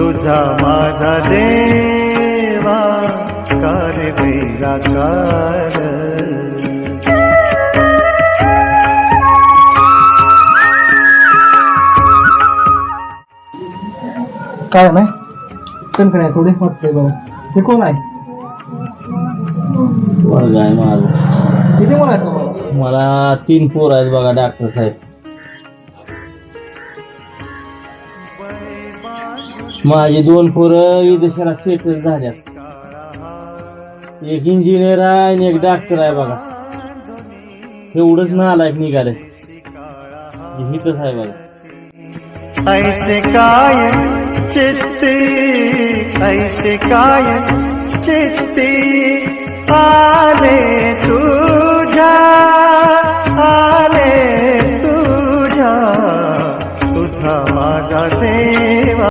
तुझा माझा देवा कार्य निराकार. काय नाही कणकण आहे थोडी वाटतंय बघा. हे कोण आहे? वर्ग आहे माझं. किती मुलं आहेत तुम्हाला? मला 3 पोर आहेत बघा डॉक्टर साहेब. माझी 2 पोरं विदेशाला सेटल झाल्यात. एक इंजिनियर आहे आणि एक डॉक्टर आहे बघा. एवढंच नालायक निघाले हितच आहे बघा. ऐसे काय चित्ती ऐसे काय चित्ती आले तुझ्या तुझा माझा देवा.